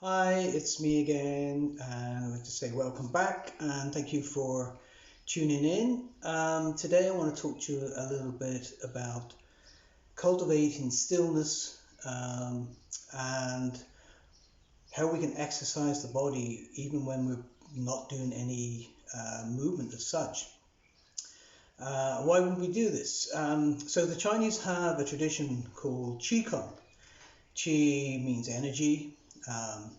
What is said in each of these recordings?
Hi, it's me again, and I'd like to say welcome back and thank you for tuning in. Today I want to talk to you a little bit about cultivating stillness and how we can exercise the body even when we're not doing any movement as such. Why would we do this? So the Chinese have a tradition called Qigong. Qi means energy. Um,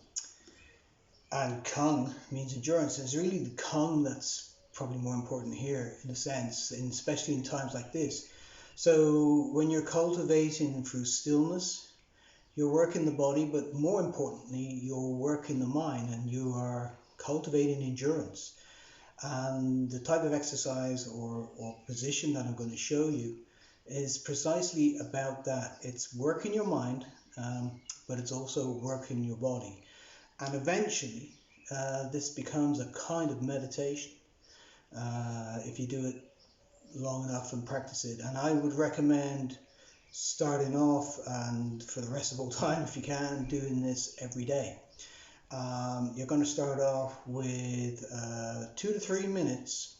And Kung means endurance. It's really the Kung that's probably more important here in a sense, and especially in times like this. So when you're cultivating through stillness, you're working the body, but more importantly, you're working the mind and you are cultivating endurance. And the type of exercise or position that I'm going to show you is precisely about that. It's working your mind, but it's also working your body. And eventually, this becomes a kind of meditation if you do it long enough and practice it. And I would recommend starting off and for the rest of all time, if you can, doing this every day. You're going to start off with 2 to 3 minutes.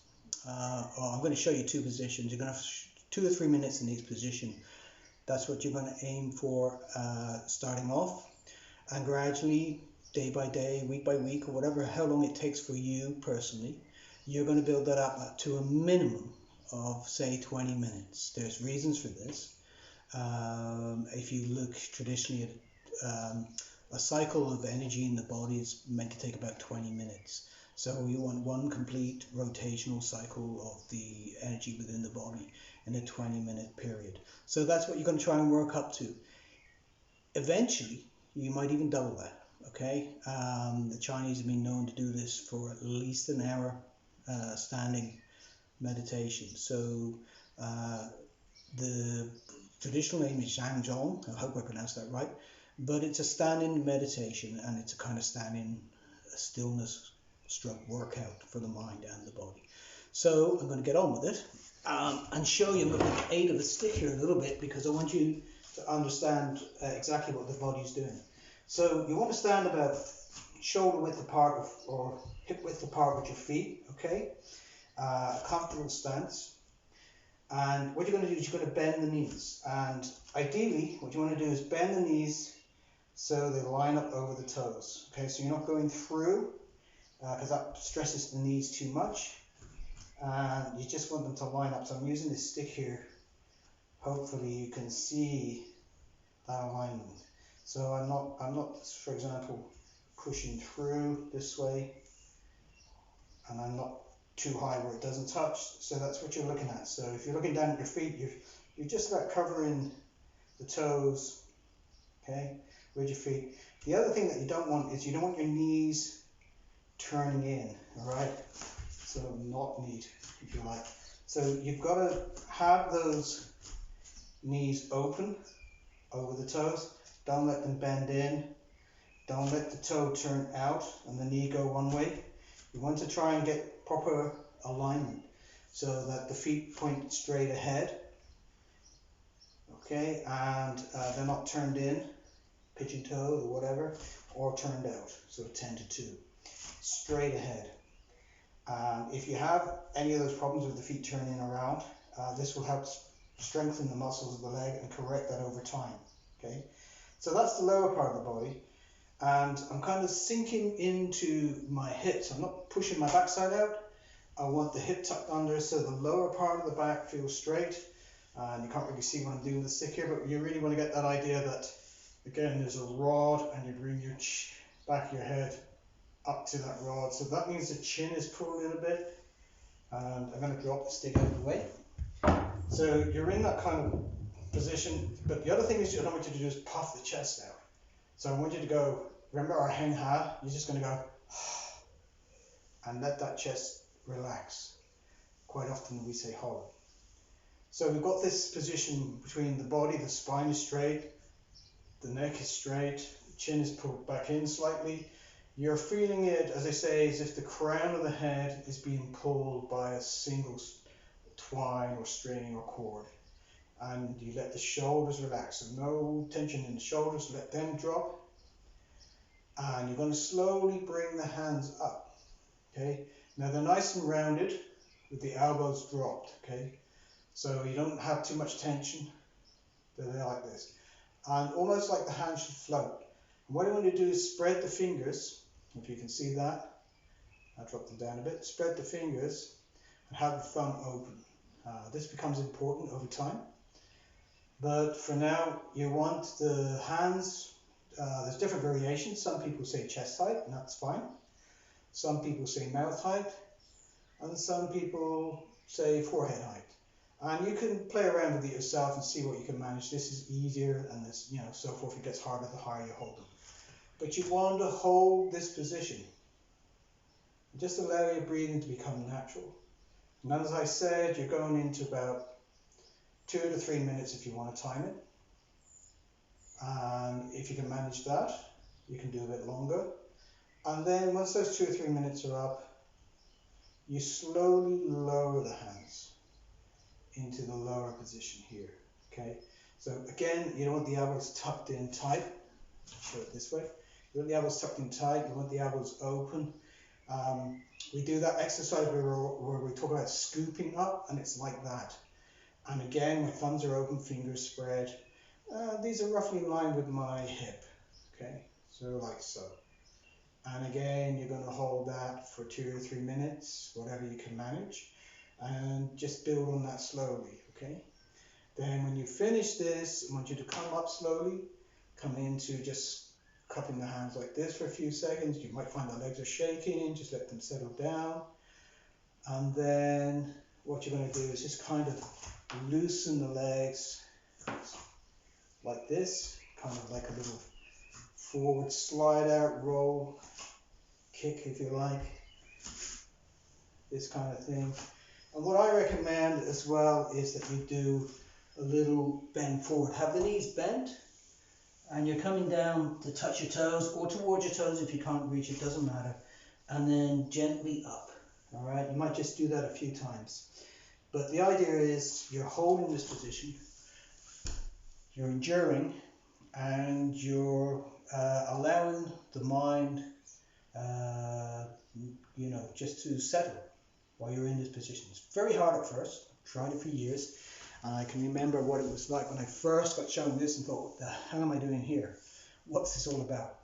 I'm going to show you two positions. You're going to have 2 to 3 minutes in each position. That's what you're going to aim for starting off, and gradually, day by day, week by week, or whatever, how long it takes for you personally, you're going to build that up to a minimum of, say, 20 minutes. There's reasons for this. If you look traditionally at a cycle of energy in the body is meant to take about 20 minutes. So you want one complete rotational cycle of the energy within the body in a 20-minute period. So that's what you're going to try and work up to. Eventually, you might even double that. Okay, the Chinese have been known to do this for at least an hour standing meditation. So the traditional name is Zhangzhong. I hope I pronounced that right. But it's a standing meditation, and it's a kind of standing stillness stroke workout for the mind and the body. So I'm going to get on with it and show you with the aid of a stick here a little bit, because I want you to understand exactly what the body's doing. So you want to stand about shoulder width apart or hip width apart with your feet, okay? A comfortable stance. And what you're going to do is you're going to bend the knees. And ideally, what you want to do is bend the knees so they line up over the toes. Okay, so you're not going through because that stresses the knees too much. And you just want them to line up. So I'm using this stick here. Hopefully you can see that alignment. So I'm not, for example, pushing through this way, and I'm not too high where it doesn't touch. So that's what you're looking at. So if you're looking down at your feet, you're just about covering the toes, okay, with your feet. The other thing that you don't want is you don't want your knees turning in, all right? So not neat, if you like. So you've got to have those knees open over the toes. Don't let them bend in. Don't let the toe turn out and the knee go one way. You want to try and get proper alignment so that the feet point straight ahead. Okay, and they're not turned in, pigeon toed or whatever, or turned out, so 10 to 2. Straight ahead. If you have any of those problems with the feet turning around, this will help strengthen the muscles of the leg and correct that over time. Okay, so that's the lower part of the body, and I'm kind of sinking into my hips. I'm not pushing my backside out. I want the hip tucked under so the lower part of the back feels straight. And you can't really see what I'm doing with the stick here, but you really want to get that idea that, again, there's a rod and you bring your back of your head up to that rod. So that means the chin is pulled in a bit, and I'm going to drop the stick out of the way. So you're in that kind of position, but the other thing is I want you to do is puff the chest out. So I want you to go, remember our Heng Ha, you're just going to go and let that chest relax. Quite often we say hold. So we've got this position between the body, the spine is straight, the neck is straight, the chin is pulled back in slightly. You're feeling it, as I say, as if the crown of the head is being pulled by a single twine or string or cord. And you let the shoulders relax. So no tension in the shoulders, let them drop. And you're going to slowly bring the hands up. Okay. Now they're nice and rounded with the elbows dropped. Okay. So you don't have too much tension. They're like this. And almost like the hand should float. And what I want to do is spread the fingers, if you can see that. I'll drop them down a bit. Spread the fingers and have the thumb open. This becomes important over time. But for now, you want the hands, there's different variations. Some people say chest height, and that's fine. Some people say mouth height, and some people say forehead height. And you can play around with it yourself and see what you can manage. This is easier, and this, so forth. It gets harder the higher you hold them. But you want to hold this position. Just allow your breathing to become natural. And as I said, you're going into about 2 to 3 minutes if you want to time it. And if you can manage that, you can do a bit longer. And then once those 2 or 3 minutes are up, you slowly lower the hands into the lower position here. Okay. So again, you don't want the elbows tucked in tight. Show it this way. You want the elbows tucked in tight. You want the elbows open. We do that exercise where we talk about scooping up, and it's like that. And again, my thumbs are open, fingers spread. These are roughly in line with my hip. Okay, so like so. And again, you're going to hold that for 2 or 3 minutes, whatever you can manage, and just build on that slowly. Okay. Then when you finish this, I want you to come up slowly, come into just cupping the hands like this for a few seconds. You might find the legs are shaking, just let them settle down. And then what you're going to do is just kind of loosen the legs like this, kind of like a little forward slide out, roll, kick if you like, this kind of thing. And what I recommend as well is that you do a little bend forward. Have the knees bent, and you're coming down to touch your toes or towards your toes if you can't reach, it doesn't matter. And then gently up. All right, you might just do that a few times. But the idea is you're holding this position, you're enduring, and you're allowing the mind, just to settle while you're in this position. It's very hard at first. I've tried it for years. And I can remember what it was like when I first got shown this and thought, what the hell am I doing here? What's this all about?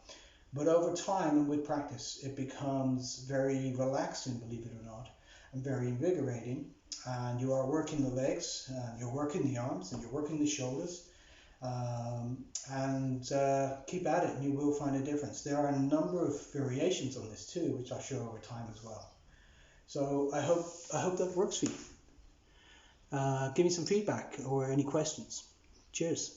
But over time and with practice, it becomes very relaxing, believe it or not, and very invigorating. And you are working the legs, and you're working the arms, and you're working the shoulders. Keep at it, and you will find a difference. There are a number of variations on this too, which I'll show over time as well. So I hope that works for you. Give me some feedback or any questions. Cheers.